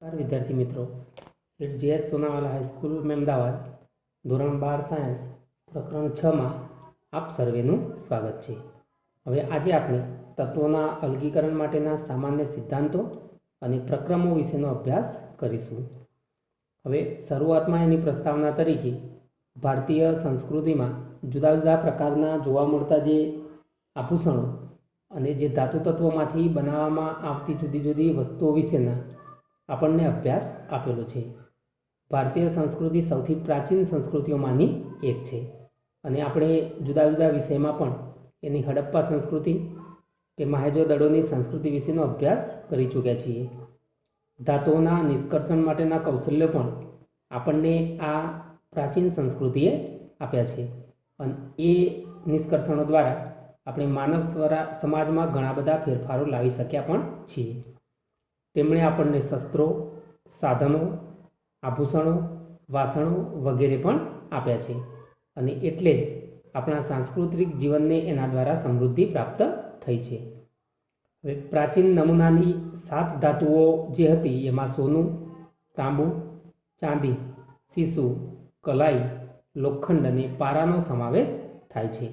नमस्कार विद्यार्थी मित्रों, सेठ जे सोनावाला हाईस्कूल अमदावाद ધોરણ 12 સાયન્સ પ્રકરણ 6માં આપ સર્વેનું સ્વાગત છે। હવે આજે આપણે તત્વોના અલગીકરણ માટેના સામાન્ય સિદ્ધાંતો અને પ્રક્રમો વિશેનો અભ્યાસ કરીશું। હવે શરૂઆતમાં એની પ્રસ્તાવના તરીકે ભારતીય સંસ્કૃતિમાં જુદા જુદા પ્રકારના જોવા મળતા જે આભૂષણો અને જે ધાતુ તત્વોમાંથી બનાવવામાં આવતી જુદી જુદી વસ્તુઓ વિશેના આપણને અભ્યાસ આપેલો છે। ભારતીય સંસ્કૃતિ સૌથી પ્રાચીન સંસ્કૃતિઓમાંની એક છે અને આપણે જુદા જુદા વિષયમાં પણ એની હડપ્પા સંસ્કૃતિ કે મહેજો-દડોની સંસ્કૃતિ વિશેનો અભ્યાસ કરી ચૂક્યા છીએ। ધાતુઓના નિષ્કર્ષણ માટેના કૌશલ્યો પણ આપણને આ પ્રાચીન સંસ્કૃતિએ આપ્યા છે અને એ નિષ્કર્ષણો દ્વારા આપણે માનવ સમાજમાં ઘણા બધા ફેરફારો લાવી શક્યા પણ છીએ। તેમણે આપણને શસ્ત્રો, સાધનો, આભૂષણો, વાસણો વગેરે પણ આપ્યા છે અને એટલે જ આપણા સાંસ્કૃતિક જીવનને એના દ્વારા સમૃદ્ધિ પ્રાપ્ત થઈ છે। હવે પ્રાચીન નમૂનાની 7 ધાતુઓ જે હતી એમાં સોનું, તાંબુ, ચાંદી, સીસુ, કલાઈ, લોખંડ અને પારાનો સમાવેશ થાય છે।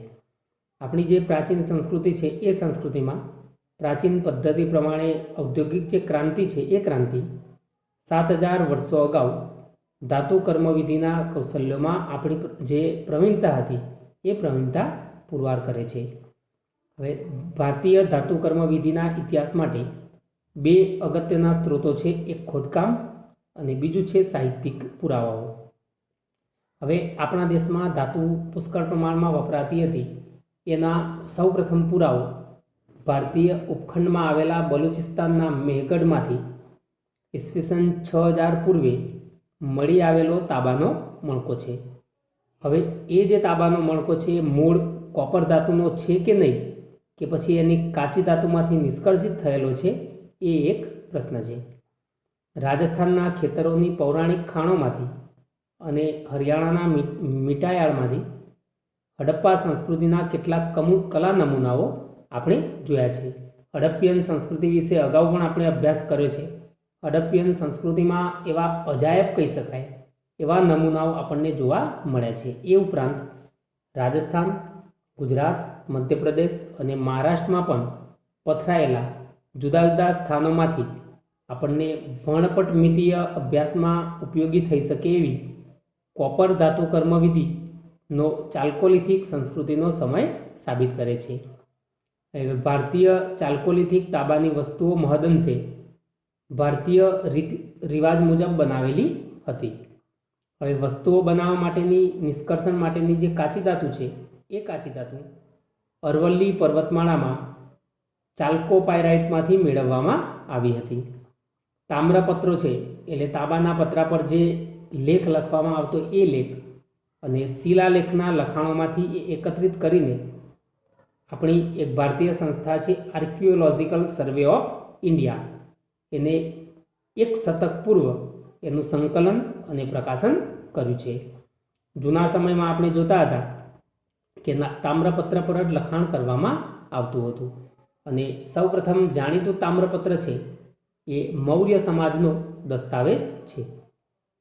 આપણી જે પ્રાચીન સંસ્કૃતિ છે એ સંસ્કૃતિમાં પ્રાચીન પદ્ધતિ પ્રમાણે ઔદ્યોગિક જે ક્રાંતિ છે એ ક્રાંતિ 7000 વર્ષો અગાઉ ધાતુ કર્મવિધિના કૌશલ્યોમાં આપણી જે પ્રવીણતા હતી એ પ્રવીણતા પુરવાર કરે છે। હવે ભારતીય ધાતુ કર્મવિધિના ઇતિહાસ માટે 2 અગત્યના સ્ત્રોતો છે, એક ખોદકામ અને બીજું છે સાહિત્યિક પુરાવાઓ। હવે આપણા દેશમાં ધાતુ પુષ્કળ પ્રમાણમાં વપરાતી હતી એના સૌપ્રથમ પુરાવો ભારતીય ઉપખંડમાં આવેલા બલુચિસ્તાનના મેહગઢમાંથી ઈસવીસન 6000 પૂર્વે મળી આવેલો તાંબાનો મણકો છે। હવે એ જે તાંબાનો મણકો છે એ મૂળ કોપર ધાતુનો છે કે નહીં, કે પછી એની કાચી ધાતુમાંથી નિષ્કર્ષિત થયેલો છે, એ એક પ્રશ્ન છે। રાજસ્થાનના ખેતરોની પૌરાણિક ખાણોમાંથી અને હરિયાણાના મીઠાયાળમાંથી હડપ્પા સંસ્કૃતિના કેટલાક કલા નમૂનાઓ આપણે જોયા છે। હડપ્પિયન સંસ્કૃતિ વિશે અગાઉ પણ આપણે અભ્યાસ કર્યો છે। હડપ્પિયન સંસ્કૃતિમાં એવા અજાયબ કહી શકાય એવા નમૂનાઓ આપણને જોવા મળ્યા છે। એ ઉપરાંત રાજસ્થાન, ગુજરાત, મધ્યપ્રદેશ અને મહારાષ્ટ્રમાં પણ પથરાયેલા જુદા જુદા સ્થાનોમાંથી આપણને વર્ણપટમિતીય અભ્યાસમાં ઉપયોગી થઈ શકે એવી કોપર ધાતુ કર્મવિધિનો ચાલ્કોલિથિક સંસ્કૃતિનો સમય સાબિત કરે છે। ભારતીય ચાલ્કોલિથિક તાંબાની વસ્તુઓ મહદઅંશે ભારતીય રીત રિવાજ મુજબ બનાવેલી હતી। હવે વસ્તુઓ બનાવવા માટેની નિષ્કર્ષણ માટેની જે કાચી ધાતુ છે એ કાચી ધાતુ અરવલ્લી પર્વતમાળામાં ચાલ્કોપાયરાઇટમાંથી મેળવવામાં આવી હતી। તામ્રપત્રો છે એટલે તાંબાના પતરા પર જે લેખ લખવામાં આવતો એ લેખ અને શિલાલેખના લખાણોમાંથી એકત્રિત કરીને આપણી એક ભારતીય સંસ્થા છે આર્કિયોલોજિકલ સર્વે ઓફ ઇન્ડિયા, એને 1 શતક પૂર્વ એનું સંકલન અને પ્રકાશન કર્યું છે। જૂના સમયમાં આપણે જોતા હતા કે તામ્રપત્ર પર જ લખાણ કરવામાં આવતું હતું અને સૌપ્રથમ જાણીતું તામ્રપત્ર છે એ મૌર્ય સમાજનો દસ્તાવેજ છે।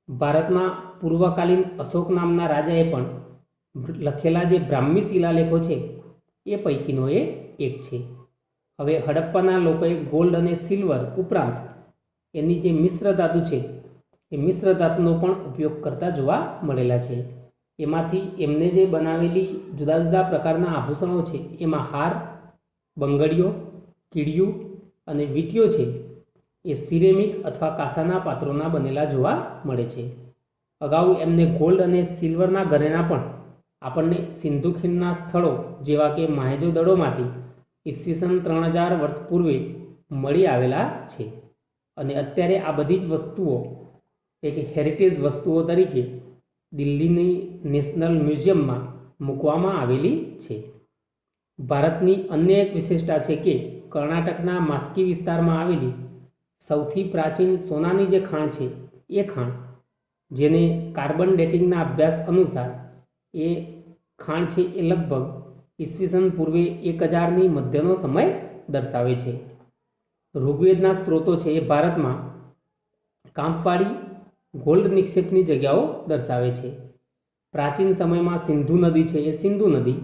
ભારતમાં પૂર્વકાલીન અશોક નામના રાજાએ પણ લખેલા જે બ્રાહ્મી શિલાલેખો છે એ પૈકીનો એ એક છે। હવે હડપ્પાના લોકોએ ગોલ્ડ અને સિલ્વર ઉપરાંત એની જે મિશ્ર ધાતુ છે એ મિશ્ર ધાતુનો પણ ઉપયોગ કરતા જોવા મળેલા છે। એમાંથી એમને જે બનાવેલી જુદા જુદા પ્રકારના આભૂષણો છે એમાં હાર, બંગડીઓ, કીડિયું અને વીંટીઓ છે એ સિરેમિક અથવા કાંસાના પાત્રોના બનેલા જોવા મળે છે। અગાઉ એમને ગોલ્ડ અને સિલ્વરના ઘરેણા પણ આપણને સિંધુ ખીણના સ્થળો જેવા કે મહેજો-દડોમાંથી ઈસવીસન 3000 વર્ષ પૂર્વે મળી આવેલા છે અને અત્યારે આ બધી જ વસ્તુઓ એક હેરિટેજ વસ્તુઓ તરીકે દિલ્હીની નેશનલ મ્યુઝિયમમાં મૂકવામાં આવેલી છે। ભારતની અન્ય એક વિશેષતા છે કે કર્ણાટકના માસ્કી વિસ્તારમાં આવેલી સૌથી પ્રાચીન સોનાની જે ખાણ છે એ ખાણ, જેને કાર્બન ડેટિંગના અભ્યાસ અનુસાર એ ખાણ છે એ લગભગ ઈસવીસન પૂર્વે 1000ની મધ્યનો સમય દર્શાવે છે। ઋગ્વેદના સ્ત્રોતો છે એ ભારતમાં કાંપવાળી ગોલ્ડ નિક્ષેપની જગ્યાઓ દર્શાવે છે. પ્રાચીન સમયમાં સિંધુ નદી છે એ સિંધુ નદી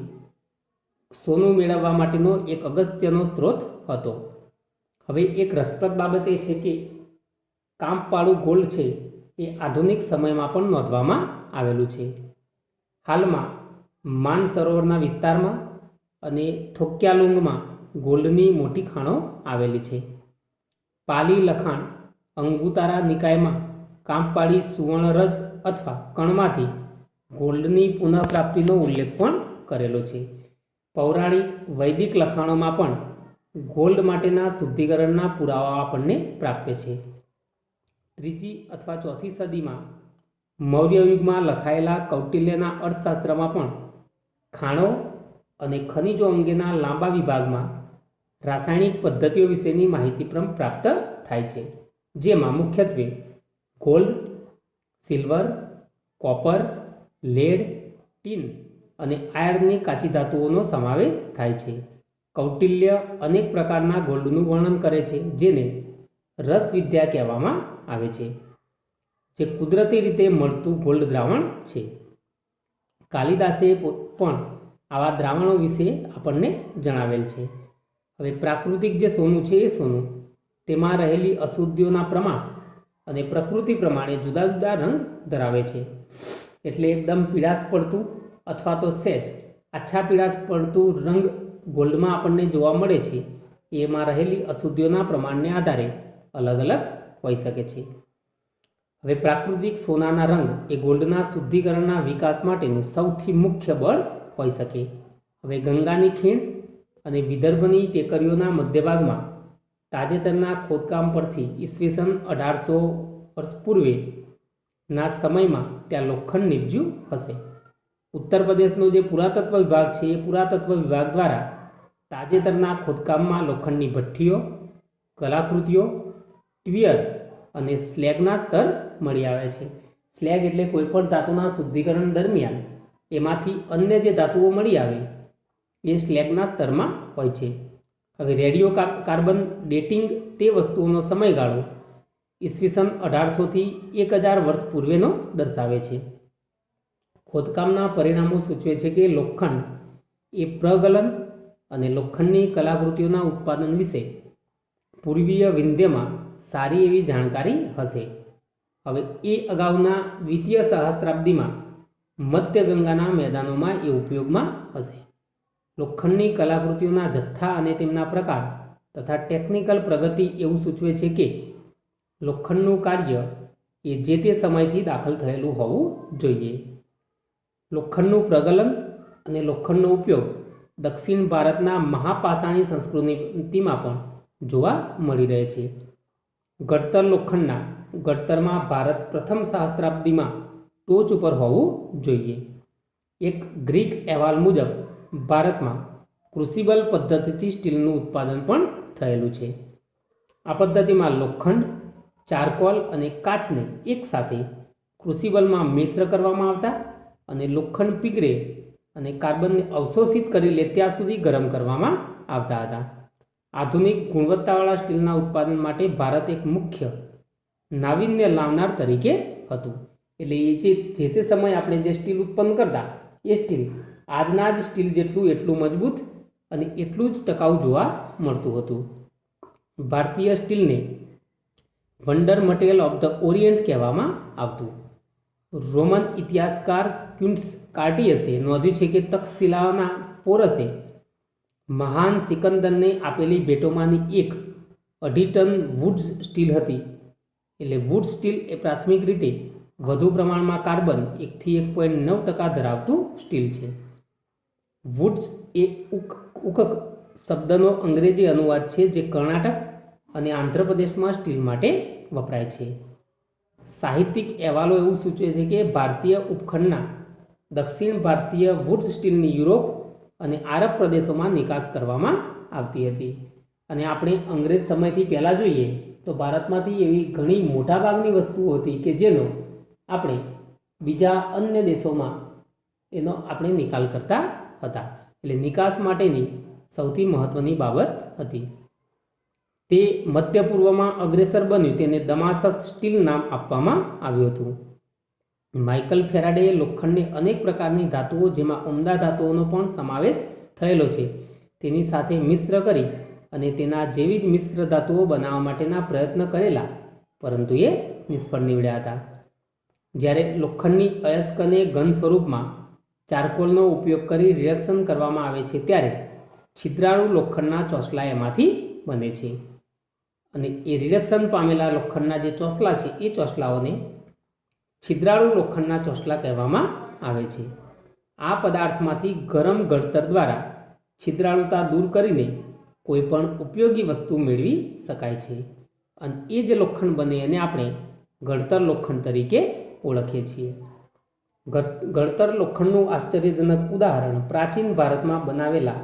સોનું મેળવવા માટેનો એક અગત્યનો સ્ત્રોત હતો. હવે એક રસપ્રદ બાબત એ છે કે કાંપવાળું ગોલ્ડ છે એ આધુનિક સમયમાં પણ નોંધવામાં આવેલું છે. હાલમાં માન સરોવરના વિસ્તારમાં અને થોક્યાલુંગમાં ગોલ્ડની મોટી ખાણો આવેલી છે. પાલી લખાણ અંગુતારા નિકાયમાં કાંપવાળી સુવર્ણરજ અથવા કણમાંથી ગોલ્ડની પુનઃપ્રાપ્તિનો ઉલ્લેખ પણ કરેલો છે. પૌરાણિક વૈદિક લખાણોમાં પણ ગોલ્ડ માટેના શુદ્ધિકરણના પુરાવા આપણને પ્રાપ્ય છે. 3જી અથવા 4થી સદીમાં મૌર્ય યુગમાં લખાયેલા કૌટિલ્યના અર્થશાસ્ત્રમાં પણ ખાણો અને ખનિજો અંગેના લાંબા વિભાગમાં રાસાયણિક પદ્ધતિઓ વિશેની માહિતી પણ પ્રાપ્ત થાય છે, જેમાં મુખ્યત્વે gold, silver, copper, lead, tin અને આયર્નની કાચી ધાતુઓનો સમાવેશ થાય છે. કૌટિલ્ય અનેક પ્રકારના ગોલ્ડનું વર્ણન કરે છે, જેને રસવિદ્યા કહેવામાં આવે છે, જે કુદરતી રીતે મળતું ગોલ્ડ દ્રાવણ છે. કાલિદાસે પણ આવા દ્રાવણો વિશે આપણને જણાવેલ છે. હવે પ્રાકૃતિક જે સોનું છે એ સોનું તેમાં રહેલી અશુદ્ધિઓના પ્રમાણ અને પ્રકૃતિ પ્રમાણે જુદા જુદા રંગ ધરાવે છે. એટલે એકદમ પીળાશ પડતું અથવા તો સહેજ આછા પીળાશ પડતું રંગ ગોલ્ડમાં આપણને જોવા મળે છે. એમાં રહેલી અશુદ્ધિઓના પ્રમાણને આધારે અલગ અલગ હોઈ શકે છે. હવે પ્રાકૃતિક સોનાના રંગ એ ગોલ્ડના શુદ્ધિકરણના વિકાસ માટેનું સૌથી મુખ્ય બળ હોઈ શકે. હવે ગંગાની ખીણ અને વિદર્ભની ટેકરીઓના મધ્યભાગમાં તાજેતરના ખોદકામ પરથી ઈસવીસન 1800 વર્ષ પૂર્વેના સમયમાં ત્યાં લોખંડ નીપજ્યું હશે. ઉત્તર પ્રદેશનો જે પુરાતત્વ વિભાગ છે એ પુરાતત્વ વિભાગ દ્વારા તાજેતરના ખોદકામમાં લોખંડની ભઠ્ઠીઓ, કલાકૃતિઓ, ટ્વિયર અને સ્લેગના સ્તર મળી આવ્યા છે. સ્લેગ એટલે કોઈપણ ધાતુના શુદ્ધિકરણ દરમિયાન એમાંથી અન્ય જે ધાતુઓ મળી આવે એ સ્લેગના સ્તરમાં હોય છે. હવે રેડિયો કાર્બન ડેટિંગ તે વસ્તુઓનો સમયગાળો ઈસવીસન 1800થી 1000 વર્ષ પૂર્વેનો દર્શાવે છે. ખોદકામના પરિણામો સૂચવે છે કે લોખંડ એ પ્રગલન અને લોખંડની કલાકૃતિઓના ઉત્પાદન વિશે પૂર્વીય વિંધ્યમાં સારી એવી જાણકારી હશે. હવે એ અગાઉના દ્વિતીય સહસ્ત્રાબ્દીમાં મધ્ય ગંગાના મેદાનોમાં એ ઉપયોગમાં હશે. લોખંડની કલાકૃતિઓના જથ્થા અને તેમના પ્રકાર તથા ટેકનિકલ પ્રગતિ એવું સૂચવે છે કે લોખંડનું કાર્ય એ જે તે સમયથી દાખલ થયેલું હોવું જોઈએ. લોખંડનું પ્રગલન અને લોખંડનો ઉપયોગ દક્ષિણ ભારતના મહાપાષાણી સંસ્કૃતિમાં પણ જોવા મળી રહે છે. ઘડતર લોખંડના ઘડતરમાં ભારત પ્રથમ સહસ્ત્રાબ્દીમાં ટોચ ઉપર હોવું જોઈએ. એક ગ્રીક અહેવાલ મુજબ ભારતમાં ક્રુસિબલ પદ્ધતિથી સ્ટીલનું ઉત્પાદન પણ થયેલું છે. આ પદ્ધતિમાં લોખંડ, ચારકોલ અને કાચને એકસાથે ક્રુસિબલમાં મિશ્ર કરવામાં આવતા અને લોખંડ પીગળે અને કાર્બનને અવશોષિત કરી લે ત્યાં સુધી ગરમ કરવામાં આવતા હતા. આધુનિક ગુણવત્તાવાળા સ્ટીલના ઉત્પાદન માટે ભારત એક મુખ્ય નાવીન્ય લાવનાર તરીકે હતું. એટલે એ જે તે સમયે આપણે જે સ્ટીલ ઉત્પન્ન કરતા એ સ્ટીલ આજના જ સ્ટીલ જેટલું એટલું મજબૂત અને એટલું જ ટકાઉ જોવા મળતું હતું. ભારતીય સ્ટીલને wonder material of the orient કહેવામાં આવતું. રોમન ઇતિહાસકાર ક્વિન્ટસ કાર્ટિયસે નોંધ્યું છે કે તક્ષશિલાના પોરસે મહાન સિકંદરને આપેલી ભેટોમાંની એક 2.5 ટન વુડ્સ સ્ટીલ હતી. એટલે વુડ સ્ટીલ એ પ્રાથમિક રીતે વધુ પ્રમાણમાં કાર્બન 1 થી 1.9% ધરાવતું સ્ટીલ છે. વુડ્સ એ ઉકક શબ્દનો અંગ્રેજી અનુવાદ છે, જે કર્ણાટક અને આંધ્રપ્રદેશમાં સ્ટીલ માટે વપરાય છે. સાહિત્યિક અહેવાલો એવું સૂચવે છે કે ભારતીય ઉપખંડના દક્ષિણ ભારતીય વુડ સ્ટીલની યુરોપ અને આરબ પ્રદેશોમાં નિકાસ કરવામાં આવતી હતી. અને આપણે અંગ્રેજ સમયથી પહેલાં જોઈએ તો ભારતમાંથી એવી ઘણી મોટાભાગની વસ્તુઓ હતી કે જેનો આપણે બીજા અન્ય દેશોમાં એનો આપણે નિકાલ કરતા હતા. એટલે નિકાસ માટેની સૌથી મહત્ત્વની બાબત હતી. તે મધ્ય પૂર્વમાં અગ્રેસર બન્યું તેને દમાસસ સ્ટીલ નામ આપવામાં આવ્યું હતું. માઇકલ ફેરાડેએ લોખંડને અનેક પ્રકારની ધાતુઓ જેમાં ઉમદા ધાતુઓનો પણ સમાવેશ થયેલો છે તેની સાથે મિશ્ર કરી અને તેના જેવી જ મિશ્ર ધાતુઓ બનાવવા માટેના પ્રયત્ન કરેલા, પરંતુ એ નિષ્ફળ નીવડ્યા હતા. જ્યારે લોખંડની અયસ્કને ઘન સ્વરૂપમાં ચારકોલનો ઉપયોગ કરી રિએક્શન કરવામાં આવે છે ત્યારે છિદ્રાળુ લોખંડના ચોસલા એમાંથી બને છે અને એ રિએક્શન પામેલા લોખંડના જે ચોસલા છે એ ચોસલાઓને છિદ્રાળુ લોખંડના ચોસલા કહેવામાં આવે છે. આ પદાર્થમાંથી ગરમ ગળતર દ્વારા છિદ્રાળુતા દૂર કરીને કોઈ પણ ઉપયોગી વસ્તુ મેળવી શકાય છે અને એ જે લોખંડ બને એને આપણે ગળતર લોખંડ તરીકે ઓળખીએ છીએ. ગળતર લોખંડનું આશ્ચર્યજનક ઉદાહરણ પ્રાચીન ભારતમાં બનાવેલા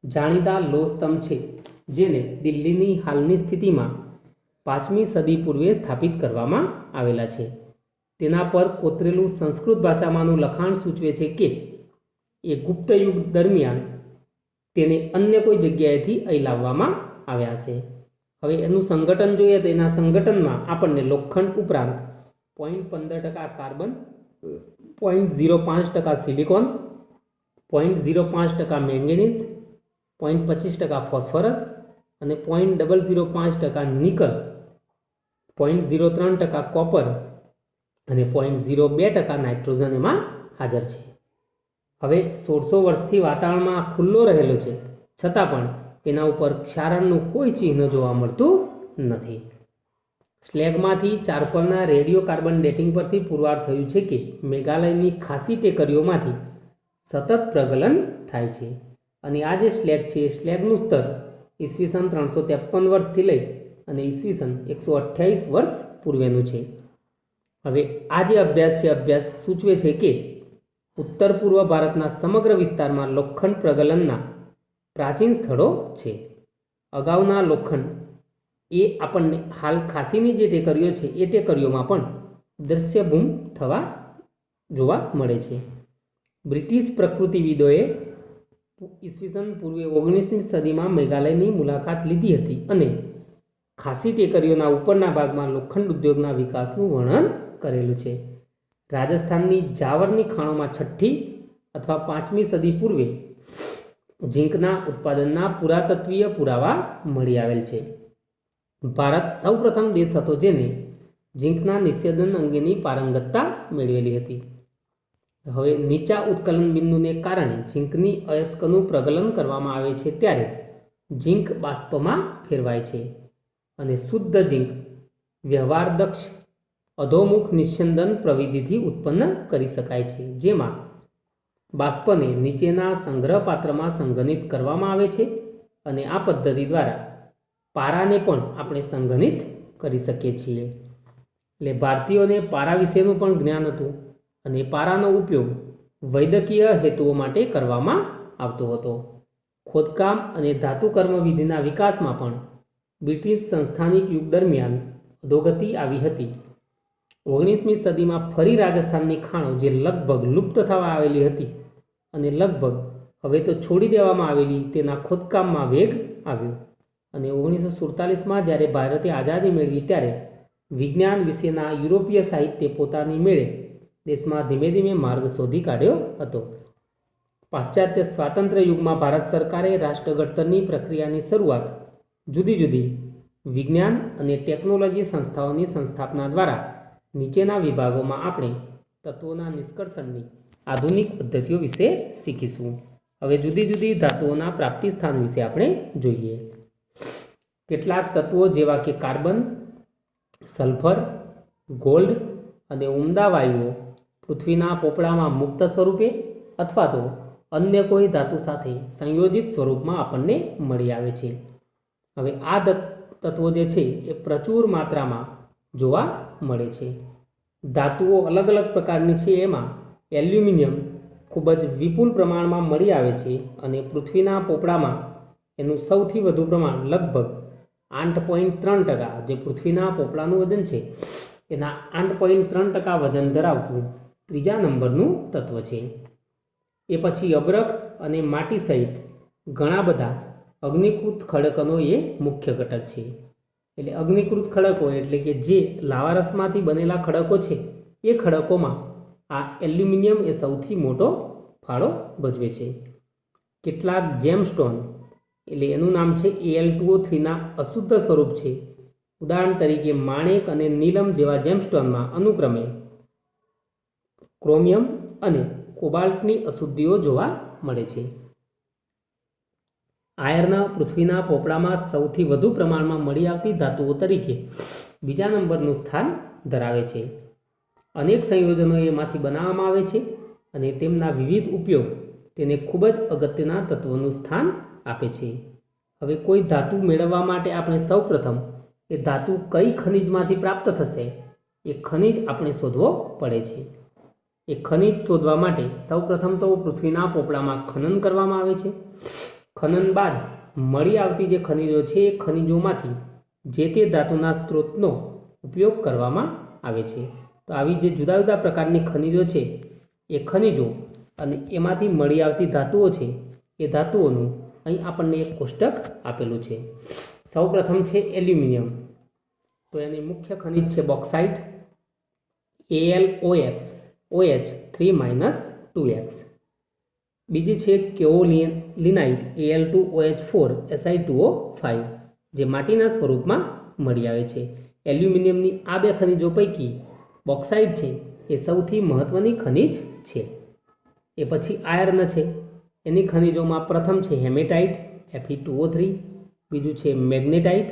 જાણીતા લોહ સ્તંભ છે, જેને દિલ્હીની હાલની સ્થિતિમાં 5મી સદી પૂર્વે સ્થાપિત કરવામાં આવેલા છે. તેના પર કોતરેલું સંસ્કૃત ભાષામાંનું લખાણ સૂચવે છે કે એ ગુપ્ત યુગ દરમિયાન તેને અન્ય કોઈ જગ્યાએથી અહીં લાવવામાં આવ્યા હશે. હવે એનું સંગઠન જોઈએ તો એના સંગઠનમાં આપણને લોખંડ ઉપરાંત 0.15% કાર્બન, 0.05% સિલિકોન, 0.05% મેંગેનીઝ, 0.25% ફોસ્ફરસ અને 0.005% નિકલ, 0.03% કોપર અને 0.02% નાઇટ્રોજન એમાં હાજર છે. હવે 1600 વર્ષથી વાતાવરણમાં ખુલ્લો રહેલો છે, છતાં પણ એના ઉપર ક્ષારણનું કોઈ ચિહ્ન જોવા મળતું નથી. સ્લેગમાંથી ચારકોલના રેડિયો કાર્બન ડેટિંગ પરથી પુરવાર થયું છે કે મેઘાલયની ખાસી ટેકરીઓમાંથી સતત પ્રગલન થાય છે અને આ જે સ્લેગ છે એ સ્લેગનું સ્તર ઈસવીસન 353 વર્ષથી લઈ અને ઈસવીસન 128 વર્ષ પૂર્વેનું છે. હવે આ જે અભ્યાસ સૂચવે છે કે ઉત્તર પૂર્વ ભારતના સમગ્ર વિસ્તારમાં લોખંડ પ્રગલનના પ્રાચીન સ્થળો છે. અગાઉના લોખંડ એ આપણને હાલ ખાસીની જે ટેકરીઓ છે એ ટેકરીઓમાં પણ દૃશ્યભૂમ થવા જોવા મળે છે. બ્રિટિશ પ્રકૃતિવિદોએ ઈસવીસન પૂર્વે 19મી સદીમાં મેઘાલયની મુલાકાત લીધી હતી અને ખાસી ટેકરીઓના ઉપરના ભાગમાં લોખંડ ઉદ્યોગના વિકાસનું વર્ણન કરેલું છે. રાજસ્થાનની જાવરની ખાણોમાં 6ઠ્ઠી અથવા 5મી સદી પૂર્વે ઝીંકના ઉત્પાદનના પુરાતત્વીય પુરાવા મળી આવેલ છે. ભારત સૌપ્રથમ દેશ હતો જેને ઝીંકના નિષેધન અંગેની પારંગતતા મેળવેલી હતી. હવે નીચા ઉત્કલન બિંદુને કારણે ઝીંકની અયસ્કનું પ્રગલન કરવામાં આવે છે ત્યારે ઝીંક બાષ્પમાં ફેરવાય છે અને શુદ્ધ ઝીંક વ્યવહારદક્ષ અધોમુખ નિસ્યંદન પ્રવિધિથી ઉત્પન્ન કરી શકાય છે, જેમાં બાષ્પને નીચેના સંગ્રહ પાત્રમાં સંઘનિત કરવામાં આવે છે અને આ પદ્ધતિ દ્વારા પારાને પણ આપણે સંઘનિત કરી શકીએ છીએ. એટલે ભારતીયોને પારા વિશેનું પણ જ્ઞાન હતું અને પારાનો ઉપયોગ વૈદ્યકીય હેતુઓ માટે કરવામાં આવતો હતો. ખોદકામ અને ધાતુકર્મ વિધિના વિકાસમાં પણ બ્રિટિશ સંસ્થાનિક યુગ દરમિયાન અધોગતિ આવી હતી. 19મી સદીમાં ફરી રાજસ્થાનની ખાણો જે લગભગ લુપ્ત થવા આવેલી હતી અને લગભગ હવે તો છોડી દેવામાં આવેલી તેના ખોદકામમાં વેગ આવ્યો અને 1947માં જ્યારે ભારતે આઝાદી મેળવી ત્યારે વિજ્ઞાન વિશેના યુરોપીય સાહિત્ય પોતાની મેળે દેશમાં ધીમે ધીમે માર્ગ શોધી કાઢ્યો હતો. પાશ્ચાત્ય સ્વાતંત્ર્ય યુગમાં ભારત સરકારે રાષ્ટ્ર ઘડતરની પ્રક્રિયાની શરૂઆત જુદી જુદી વિજ્ઞાન અને ટેકનોલોજી સંસ્થાઓની સંસ્થાપના દ્વારા નીચેના વિભાગોમાં આપણે તત્વોના નિષ્કર્ષણની આધુનિક પદ્ધતિઓ વિશે શીખીશું. હવે જુદી જુદી ધાતુઓના પ્રાપ્તિ સ્થાન વિશે આપણે જોઈએ. કેટલાક તત્વો જેવા કે કાર્બન, સલ્ફર, ગોલ્ડ અને ઉમદા વાયુઓ પૃથ્વીના પોપડામાં મુક્ત સ્વરૂપે અથવા તો અન્ય કોઈ ધાતુ સાથે સંયોજિત સ્વરૂપમાં આપણને મળી આવે છે. હવે આ તત્વો જે છે એ પ્રચુર માત્રામાં જોવા મળે છે. ધાતુઓ અલગ અલગ પ્રકારની છે. એમાં એલ્યુમિનિયમ ખૂબ જ વિપુલ પ્રમાણમાં મળી આવે છે અને પૃથ્વીના પોપડામાં એનું સૌથી વધુ પ્રમાણ લગભગ 8.3%, જે પૃથ્વીના પોપડાનું વજન છે એના 8.3% વજન ધરાવતું ત્રીજા નંબરનું તત્વ છે. એ પછી અબરખ અને માટી સહિત ઘણા બધા અગ્નિકૃત ખડકનો એ મુખ્ય ઘટક છે. એટલે અગ્નિકૃત ખડકો એટલે કે જે લાવારસમાંથી બનેલા ખડકો છે એ ખડકોમાં આ એલ્યુમિનિયમ એ સૌથી મોટો ફાળો ભજવે છે. કેટલાક જેમસ્ટોન એટલે એનું નામ છે Al2O3ના અશુદ્ધ સ્વરૂપ છે. ઉદાહરણ તરીકે માણેક અને નીલમ જેવા જેમસ્ટોનમાં અનુક્રમે ક્રોમિયમ અને કોબાલ્ટની અશુદ્ધિઓ જોવા મળે છે. આયર્ન પૃથ્વીના પોપડામાં સૌથી વધુ પ્રમાણમાં મળી આવતી ધાતુઓ તરીકે બીજા નંબરનું સ્થાન ધરાવે છે. અનેક સંયોજનો એમાંથી બનાવવામાં આવે છે અને તેમના વિવિધ ઉપયોગ તેને ખૂબ જ અગત્યના તત્વોનું સ્થાન આપે છે. હવે કોઈ ધાતુ મેળવવા માટે આપણે સૌપ્રથમ એ ધાતુ કઈ ખનિજમાંથી પ્રાપ્ત થશે એ ખનિજ આપણે શોધવો પડે છે. એ ખનિજ શોધવા માટે સૌપ્રથમ તો પૃથ્વીના પોપડામાં ખનન કરવામાં આવે છે. ખનન બાદ મળી આવતી જે ખનિજો છે એ ખનિજોમાંથી જે તે ધાતુના સ્ત્રોતનો ઉપયોગ કરવામાં આવે છે. તો આવી જે જુદા જુદા પ્રકારની ખનિજો છે એ ખનિજો અને એમાંથી મળી આવતી ધાતુઓ છે એ ધાતુઓનું અહીં આપણને એક કોષ્ટક આપેલું છે. સૌપ્રથમ છે એલ્યુમિનિયમ. તો એની મુખ્ય ખનિજ છે બોક્સાઇટ AlOX OH 3-2x. બીજી છે કેઓલિનાઇટ Al2OH4 Si2O5 જે માટીના સ્વરૂપમાં મળી આવે છે. એલ્યુમિનિયમની આ બે ખનિજો પૈકી બોક્સાઇટ છે એ સૌથી મહત્ત્વની ખનિજ છે. એ પછી આયર્ન છે. એની ખનિજોમાં પ્રથમ છે હેમેટાઇટ Fe2O3, બીજું છે મેગ્નેટાઇટ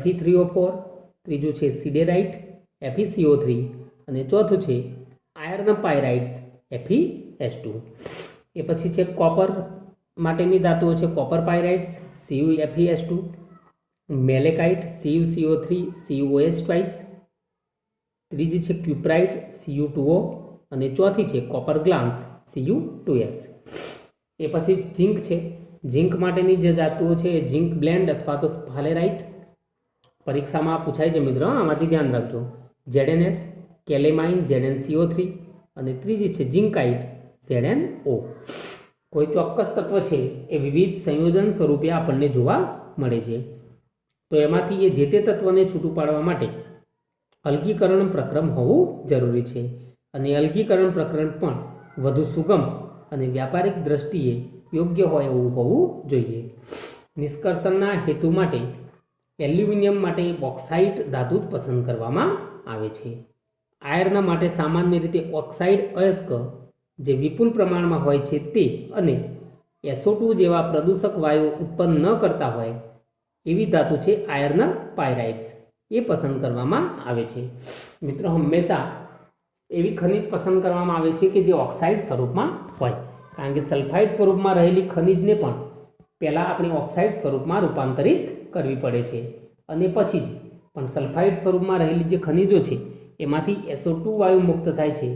Fe3O4, ત્રીજું છે સિડેરાઇટ FeCO3 અને ચોથું છે આયર્ન પાયરાઇટ્સ FeS2. એ પછી છે કોપર માટેની ધાતુઓ છે copper pyrites CuFeS2, malachite CuCO3 CuOH twice, ત્રીજી છે ક્યુપ્રાઇટ Cu2O અને ચોથી છે કોપર ગ્લાન્સ Cu2S. એ પછી ઝિંક છે. ઝિંક માટેની જે ધાતુઓ છે એ ઝિંક બ્લેન્ડ અથવા તો સ્ફાલેરાઇટ. પરીક્ષામાં પૂછાય છે મિત્રો, આમાંથી ધ્યાન રાખજો. ZnS, કેલેમાઇન ZnCO3 અને ત્રીજી છે ઝિંકાઇટ ZnO. કોઈ ચોક્કસ તત્વ છે એ વિવિધ સંયોજન સ્વરૂપે આપણને જોવા મળે છે. તો એમાંથી એ જે તે તત્વને છૂટું પાડવા માટે અલગીકરણ પ્રક્રમ હોવું જરૂરી છે અને અલગીકરણ પ્રકરણ પણ વધુ સુગમ અને વ્યાપારિક દ્રષ્ટિએ યોગ્ય હોય એવું હોવું જોઈએ. નિષ્કર્ષણના હેતુ માટે એલ્યુમિનિયમ માટે બોક્સાઇટ ધાતુ જ પસંદ કરવામાં આવે છે. આયર્ન માટે સામાન્ય રીતે ઓક્સાઇડ અયસ્ક જે વિપુલ પ્રમાણમાં હોય છે તે અને SO2 જેવા પ્રદૂષક વાયુ ઉત્પન્ન ન કરતા હોય એવી ધાતુ છે આયર્ન પાયરાઇટ્સ, એ પસંદ કરવામાં આવે છે. મિત્રો, હંમેશા એવી ખનિજ પસંદ કરવામાં આવે છે કે જે ઓક્સાઇડ સ્વરૂપમાં હોય, કારણ કે સલ્ફાઇડ સ્વરૂપમાં રહેલી ખનિજને પણ પહેલાં આપણે ઓક્સાઇડ સ્વરૂપમાં રૂપાંતરિત કરવી પડે છે અને પછી જ પણ સલ્ફાઇડ સ્વરૂપમાં રહેલી જે ખનિજો છે એમાંથી SO2 વાયુ મુક્ત થાય છે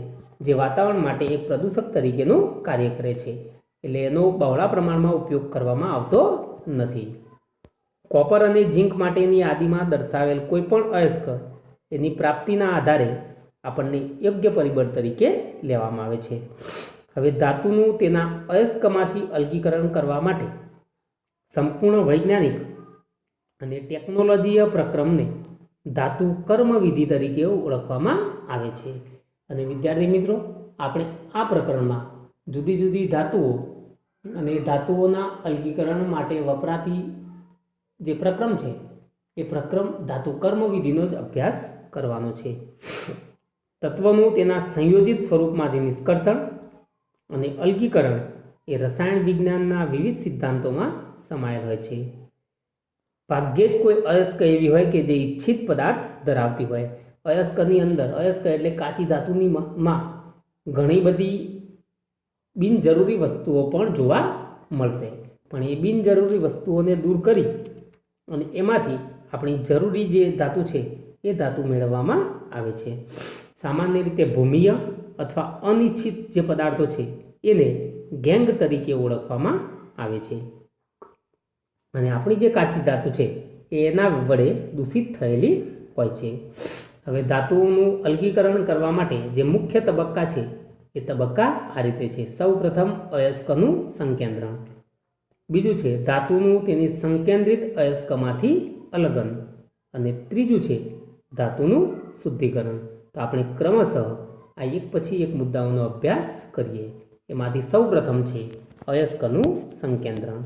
જે વાતાવરણ માટે એક પ્રદૂષક તરીકેનું કાર્ય કરે છે. એટલે એનો બહોળા પ્રમાણમાં ઉપયોગ કરવામાં આવતો નથી. કોપર અને ઝિંક માટેની યાદીમાં દર્શાવેલ કોઈપણ અયસ્ક એની પ્રાપ્તિના આધારે આપણને યોગ્ય પરિબળ તરીકે લેવામાં આવે છે. હવે ધાતુનું તેના અયસ્કમાંથી અલગીકરણ કરવા માટે સંપૂર્ણ વૈજ્ઞાનિક અને ટેકનોલોજીય પ્રક્રમને ધાતુ કર્મવિધિ તરીકે ઓળખવામાં આવે છે. અને વિદ્યાર્થી મિત્રો, આપણે આ પ્રકરણમાં જુદી જુદી ધાતુઓ અને ધાતુઓના અલગીકરણ માટે વપરાતી જે પ્રક્રમ છે એ પ્રક્રમ ધાતુ કર્મવિધિનો જ અભ્યાસ કરવાનો છે. તત્વનું તેના સંયોજિત સ્વરૂપમાંથી નિષ્કર્ષણ અને અલગીકરણ એ રસાયણ વિજ્ઞાનના વિવિધ સિદ્ધાંતોમાં સમાયેલ હોય છે. ભાગ્યે જ કોઈ અયસ્ક એવી હોય કે જે ઈચ્છિત પદાર્થ ધરાવતી હોય. અયસ્કની અંદર, અયસ્ક એટલે કાચી ધાતુની માં ઘણી બધી બિનજરૂરી વસ્તુઓ પણ જોવા મળશે, પણ એ બિનજરૂરી વસ્તુઓને દૂર કરી અને એમાંથી આપણી જરૂરી જે ધાતુ છે એ ધાતુ મેળવવામાં આવે છે. સામાન્ય રીતે ભૂમિય અથવા અનિચ્છિત જે પદાર્થો છે એને ગેંગ તરીકે ઓળખવામાં આવે છે અને આપણી જે કાચી ધાતુ છે એના વડે દૂષિત થયેલી હોય છે. હવે ધાતુઓનું અલગીકરણ કરવા માટે જે મુખ્ય તબક્કા છે એ તબક્કા આ રીતે છે. સૌ પ્રથમ અયસ્કનું સંકેન્દ્રણ, બીજું છે ધાતુનું તેની સંકેન્દ્રિત અયસ્કમાંથી અલગન, અને ત્રીજું છે ધાતુનું શુદ્ધિકરણ. તો આપણે ક્રમશઃ આ એક પછી એક મુદ્દાઓનો અભ્યાસ કરીએ. એમાંથી સૌ પ્રથમ છે અયસ્કનું સંકેન્દ્રણ.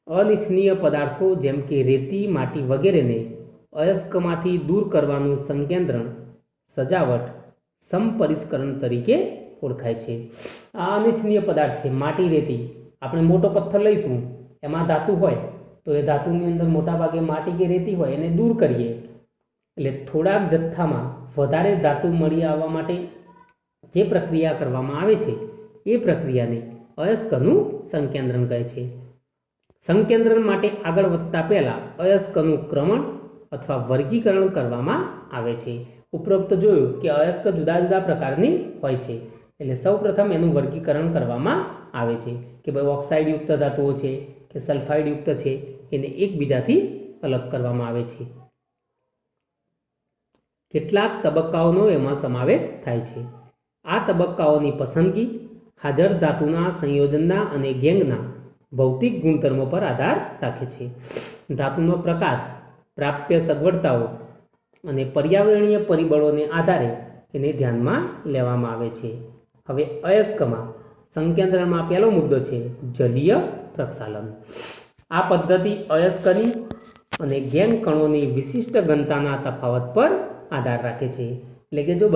અનિચ્છનીય પદાર્થો જેમ કે રેતી, માટી વગેરેને અયસ્કમાંથી દૂર કરવાનું સંકેન્દ્રણ સજાવટ સમપરિષ્કરણ તરીકે ઓળખાય છે. આ અનિચ્છનીય પદાર્થ છે માટી, રેતી. આપણે મોટો પથ્થર લઈશું, એમાં ધાતુ હોય તો એ ધાતુની અંદર મોટાભાગે માટી કે રેતી હોય, એને દૂર કરીએ એટલે થોડાક જથ્થામાં વધારે ધાતુ મળી આવવા માટે જે પ્રક્રિયા કરવામાં આવે છે એ પ્રક્રિયાને અયસ્કનું સંકેન્દ્રણ કહે છે. સંકેન્દ્રણ માટે આગળ વધતા પહેલાં અયસ્કનું ક્રમણ અથવા વર્ગીકરણ કરવામાં આવે છે. ઉપરોક્ત જોયું કે અયસ્ક જુદા જુદા પ્રકારની હોય છે, એટલે સૌપ્રથમ એનું વર્ગીકરણ કરવામાં આવે છે કે ભાઈ ઓક્સાઇડયુક્ત ધાતુઓ છે કે સલ્ફાઇડયુક્ત છે, એને એકબીજાથી અલગ કરવામાં આવે છે. કેટલાક તબક્કાઓનો એમાં સમાવેશ થાય છે. આ તબક્કાઓની પસંદગી હાજર ધાતુના સંયોજનના અને ગેંગના ભૌતિક ગુણધર્મો પર આધાર રાખે છે. ધાતુનો પ્રકાર, પ્રાપ્ય સગવડતાઓ અને પર્યાવરણીય પરિબળોને આધારે એને ધ્યાનમાં લેવામાં આવે છે. હવે અયસ્કમાં સંકેન્દ્રણમાં પહેલો મુદ્દો છે જલીય પ્રક્ષાલન. આ પદ્ધતિ અયસ્કની અને ગેંગ કણોની વિશિષ્ટ ઘનતાના તફાવત પર આધાર રાખે છે. એટલે કે જો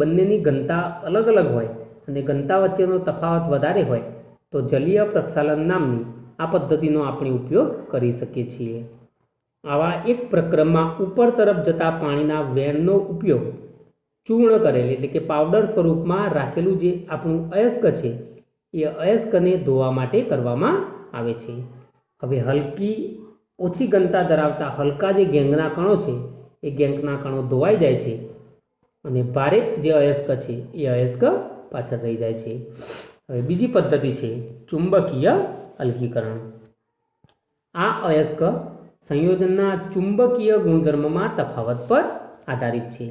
બંનેની ઘનતા અલગ અલગ હોય અને ઘનતા વચ્ચેનો તફાવત વધારે હોય તો જલીય પ્રક્ષાલન નામની આ પદ્ધતિનો આપણે ઉપયોગ કરી શકીએ છીએ. આવા એક પ્રક્રમમાં ઉપર તરફ જતા પાણીના વેણનો ઉપયોગ ચૂર્ણ કરેલી એટલે કે પાવડર સ્વરૂપમાં રાખેલું જે આપણું અયસ્ક છે એ અયસ્કને ધોવા માટે કરવામાં આવે છે. હવે હલકી ઓછી ઘનતા ધરાવતા હલકા જે ગેંગના કણો છે એ ગેંગના કણો ધોવાઈ જાય છે અને ભારે જે અયસ્ક છે એ અયસ્ક પાછળ રહી જાય છે. હવે બીજી પદ્ધતિ છે ચુંબકીય અલગીકરણ. આ અયસ્ક સંયોજનના ચુંબકીય ગુણધર્મમાં તફાવત પર આધારિત છે.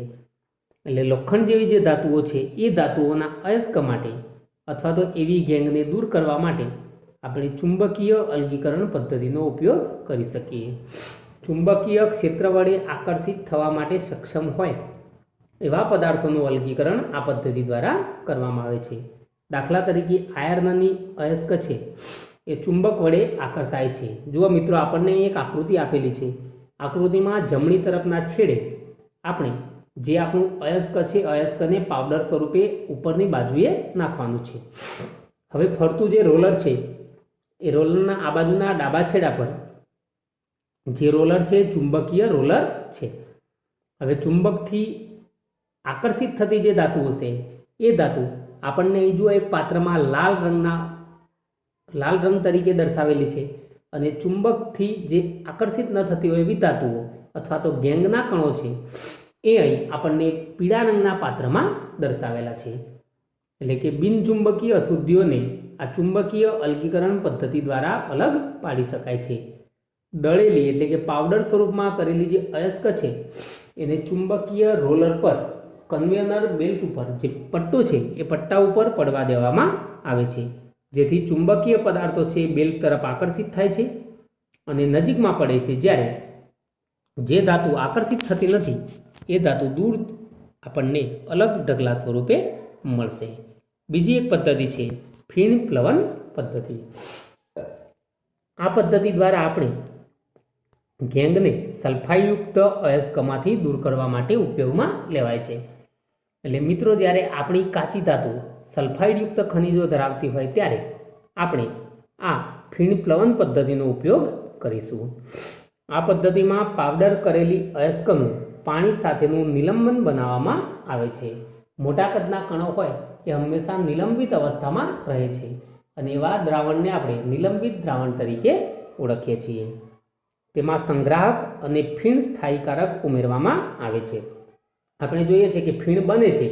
એટલે લોખંડ જેવી જે ધાતુઓ છે એ ધાતુઓના અયસ્ક માટે અથવા તો એવી ગેંગને દૂર કરવા માટે આપણે ચુંબકીય અલગીકરણ પદ્ધતિનો ઉપયોગ કરી શકીએ. ચુંબકીય ક્ષેત્ર વડે આકર્ષિત થવા માટે સક્ષમ હોય એવા પદાર્થોનું અલગીકરણ આ પદ્ધતિ દ્વારા કરવામાં આવે છે. દાખલા તરીકે આયર્નની અયસ્ક છે એ ચુંબક વડે આકર્ષાય છે. જુઓ મિત્રો, આપણને એક આકૃતિ આપેલી છે. આકૃતિમાં જમણી તરફના છેડે આપણે જે આપણું અયસ્ક છે અયસ્કને પાવડર સ્વરૂપે ઉપરની બાજુએ નાખવાનું છે. હવે ફરતું જે રોલર છે એ રોલરના આ બાજુના ડાબા છેડા પર જે રોલર છે ચુંબકીય રોલર છે. હવે ચુંબકથી આકર્ષિત થતી જે ધાતુ હશે એ ધાતુ આપણને અહીં જુઓ એક પાત્રમાં લાલ રંગ તરીકે દર્શાવેલી છે અને ચુંબકથી જે આકર્ષિત ન થતી હોય એવી ધાતુઓ અથવા તો ગેંગના કણો છે એ અહીં આપણને પીળા રંગના પાત્રમાં દર્શાવેલા છે. એટલે કે બિનચુંબકીય અશુદ્ધિઓને આ ચુંબકીય અલગીકરણ પદ્ધતિ દ્વારા અલગ પાડી શકાય છે. દળેલી એટલે કે પાવડર સ્વરૂપમાં કરેલી જે અયસ્ક છે એને ચુંબકીય રોલર પર કન્વેયર બેલ્ટ ઉપર જે પટ્ટો છે એ પટ્ટા ઉપર પડવા દેવામાં આવે છે, જેથી ચુંબકીય પદાર્થો છે બેલ્ટ તરફ આકર્ષિત થાય છે અને નજીકમાં પડે છે. જ્યારે જે ધાતુ આકર્ષિત થતી નથી એ ધાતુ દૂર આપણને અલગ ઢગલા સ્વરૂપે મળશે. બીજી એક પદ્ધતિ છે ફીણ પ્લવન પદ્ધતિ. આ પદ્ધતિ દ્વારા આપણે ગેંગને સલ્ફાઇડયુક્ત અયસ્કમાંથી દૂર કરવા માટે ઉપયોગમાં લેવાય છે. એટલે મિત્રો, જ્યારે આપણી કાચી ધાતુ સલ્ફાઇડયુક્ત ખનિજો ધરાવતી હોય ત્યારે આપણે આ ફીણ પ્લવન પદ્ધતિનો ઉપયોગ કરીશું. આ પદ્ધતિમાં પાવડર કરેલી અયસ્કનું પાણી સાથેનું નિલંબન બનાવવામાં આવે છે. મોટા કદના કણો હોય એ હંમેશા નિલંબિત અવસ્થામાં રહે છે અને એવા દ્રાવણને આપણે નિલંબિત દ્રાવણ તરીકે ઓળખીએ છીએ. તેમાં સંગ્રાહક અને ફીણ સ્થાયીકારક ઉમેરવામાં આવે છે. આપણે જોઈએ છીએ કે ફીણ બને છે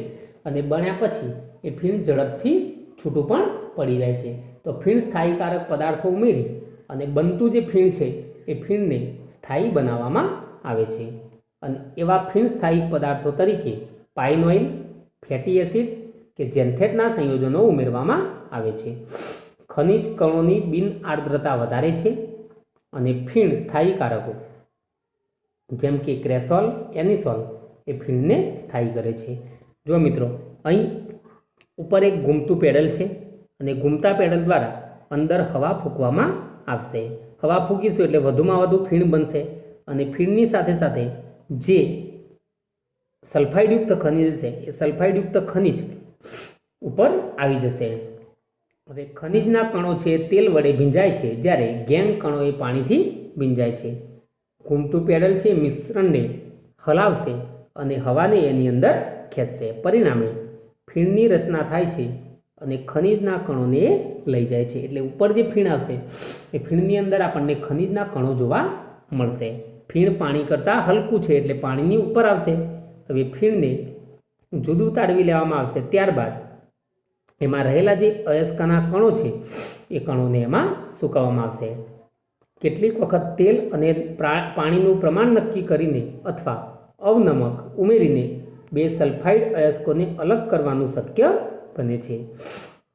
અને બન્યા પછી એ ફીણ ઝડપથી છૂટું પણ પડી જાય છે. તો ફીણ સ્થાયીકારક પદાર્થો ઉમેરી અને બનતું જે ફીણ છે એ ફીણને સ્થાયી બનાવવામાં આવે છે. અને એવા ફીણ સ્થાયી પદાર્થો તરીકે પાઇન ઓઇલ, ફેટી એસિડ કે જેન્થેટના સંયોજનો ઉમેરવામાં આવે છે. ખનિજ કણોની બિન આર્દ્રતા વધારે છે અને ફીણ સ્થાયીકારકો જેમ કે ક્રેસોલ, એનિસોલ એ ફીણને સ્થાયી કરે છે. જો મિત્રો, અહીં ઉપર એક ઘૂમતું પેડલ છે અને ઘૂમતા પેડલ દ્વારા અંદર હવા ફૂંકવામાં આવશે. હવા ફૂંકીશું એટલે વધુમાં વધુ ફીણ બનશે અને ફીણની સાથે સાથે જે સલ્ફાઇડયુક્ત ખનિજ છે એ સલ્ફાઇડયુક્ત ખનિજ ઉપર આવી જશે. હવે ખનિજના કણો છે તેલ વડે ભીંજાય છે, જ્યારે ગેંગ કણો એ પાણીથી ભીંજાય છે. ઘૂમતું પેડલ છે મિશ્રણને હલાવશે અને હવાને એની અંદર ખેંચશે. પરિણામે ફીણની રચના થાય છે અને ખનિજના કણોને લઈ જાય છે. એટલે ઉપર જે ફીણ આવશે એ ફીણની અંદર આપણને ખનિજના કણો જોવા મળશે. ફીણ પાણી કરતાં હલકું છે એટલે પાણીની ઉપર આવશે. હવે ફીણને જુદું તારવી લેવામાં આવશે. ત્યારબાદ એમાં રહેલા જે અયસ્કના કણો છે એ કણોને એમાં સૂકવવામાં આવશે. કેટલીક વખત તેલ અને પાણીનું પ્રમાણ નક્કી કરીને અથવા અવનમક ઉમેરીને બે સલ્ફાઇડ અયસ્કોને અલગ કરવાનું શક્ય બને છે.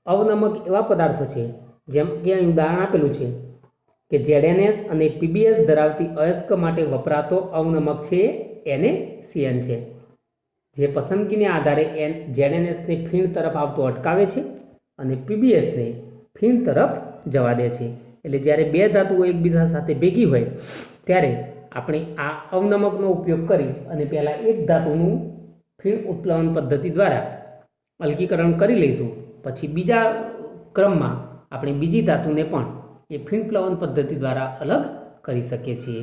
અવનમક એવા પદાર્થો છે, જેમ કે અહીં ઉદાહરણ આપેલું છે કે ZnS અને PbS ધરાવતી અયસ્ક માટે વપરાતો અવનમક છે NaCN છે, જે પસંદગીને આધારે ZnSને ફીણ તરફ આવતો અટકાવે છે અને PbSને ફીણ તરફ જવા દે છે. એટલે જ્યારે બે ધાતુઓ એકબીજા સાથે ભેગી હોય ત્યારે આપણે આ અવનમકનો ઉપયોગ કરી અને પહેલાં એક ધાતુનું ફીણ ઉત્પ્લવન પદ્ધતિ દ્વારા અલગીકરણ કરી લઈશું. પછી બીજા ક્રમમાં આપણે બીજી ધાતુને પણ એ ફીણ પ્લવન પદ્ધતિ દ્વારા અલગ કરી શકીએ છીએ.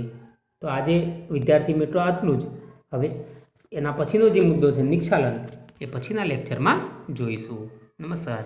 તો આજે વિદ્યાર્થી મિત્રો આટલું જ. હવે એના પછીનો જે મુદ્દો છે નિક્ષાલન, એ પછીના લેક્ચરમાં જોઈશું. નમસ્કાર.